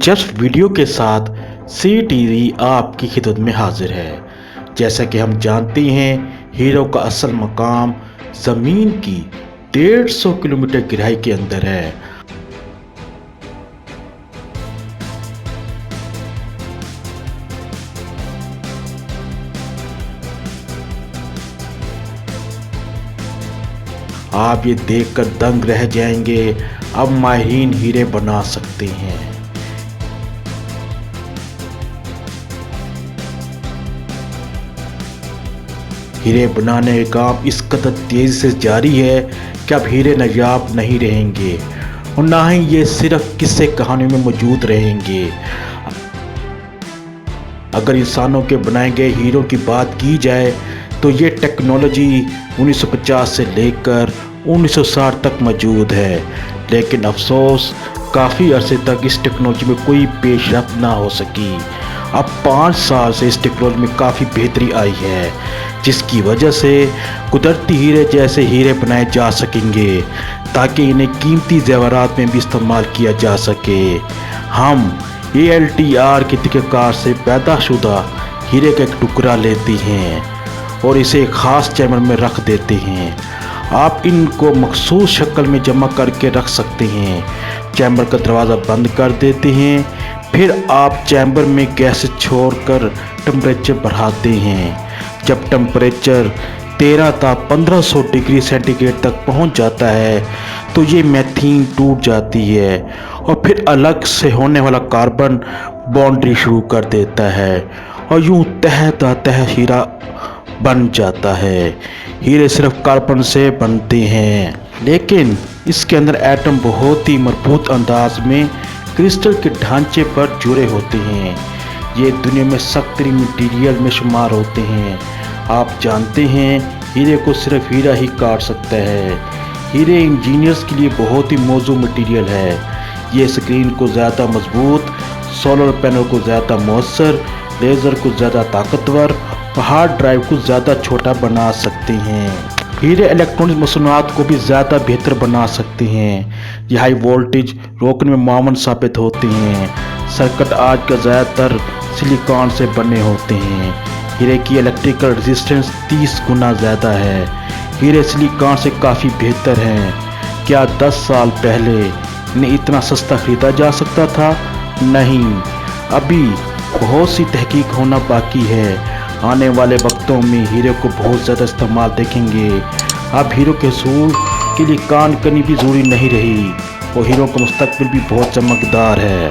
दिलचस्प वीडियो के साथ CTV आपकी खिदमत में हाजिर है। जैसा कि हम जानते हैं, हीरो का असल मकाम ज़मीन की 150 किलोमीटर गहराई के अंदर है। आप ये देखकर दंग रह जाएंगे। अब माहिरीन हीरे बना सकते हैं। हीरे बनाने का काम इस कदर तेजी से जारी है कि अब हीरे नायाब नहीं रहेंगे और ना ही ये सिर्फ किस्से कहानी में मौजूद रहेंगे। अगर इंसानों के बनाए गए हीरों की बात की जाए तो ये टेक्नोलॉजी 1950 से लेकर 1960 तक मौजूद है, लेकिन अफसोस काफ़ी अरसे तक इस टेक्नोलॉजी में कोई पेशरफ्त ना हो सकी। अब 5 साल से इस टेक्नोलॉजी में काफ़ी बेहतरी आई है, जिसकी वजह से कुदरती हीरे जैसे हीरे बनाए जा सकेंगे ताकि इन्हें कीमती ज़ेवरात में भी इस्तेमाल किया जा सके। हम ALTR के तरीक़ेकार से पैदाशुदा हीरे का एक टुकड़ा लेते हैं और इसे एक ख़ास चैम्बर में रख देते हैं। आप इनको मखसूस शक्ल में जमा करके रख सकते हैं। चैम्बर का दरवाज़ा बंद कर देते हैं, फिर आप चैम्बर में गैस छोड़कर टेम्परेचर बढ़ाते हैं। जब टेम्परेचर 13 था 1500 डिग्री सेंटीग्रेड तक पहुंच जाता है तो ये मीथेन टूट जाती है और फिर अलग से होने वाला कार्बन बाउंड्री शुरू कर देता है और यूं तह तह हीरा बन जाता है। हीरे सिर्फ कार्बन से बनते हैं, लेकिन इसके अंदर एटम बहुत ही मजबूत अंदाज में क्रिस्टल के ढांचे पर जुड़े होते हैं। ये दुनिया में सख्त मटेरियल में शुमार होते हैं। आप जानते हैं, हीरे को सिर्फ हीरा ही काट सकता है। हीरे इंजीनियर्स के लिए बहुत ही मौजूद मटेरियल है। ये स्क्रीन को ज़्यादा मजबूत, सोलर पैनल को ज़्यादा मौसर, लेज़र को ज़्यादा ताकतवर, हार्ड ड्राइव को ज़्यादा छोटा बना सकते हैं। हीरे इलेक्ट्रॉनिक मसनूआत को भी ज़्यादा बेहतर बना सकते हैं। ये हाई वोल्टेज रोकने में मामून साबित होते हैं। सर्किट आज का ज़्यादातर सिलिकॉन से बने होते हैं। हीरे की इलेक्ट्रिकल रेजिस्टेंस 30 गुना ज़्यादा है। हीरे सिलिकॉन से काफ़ी बेहतर हैं। क्या 10 साल पहले इन्हें इतना सस्ता खरीदा जा सकता था? नहीं, अभी बहुत सी तहकीक होना बाकी है। आने वाले वक्तों में हीरे को बहुत ज़्यादा इस्तेमाल देखेंगे। अब हीरो के हसूल के लिए कान करनी भी ज़रूरी नहीं रही और हीरो का मुस्तकबिल भी बहुत चमकदार है।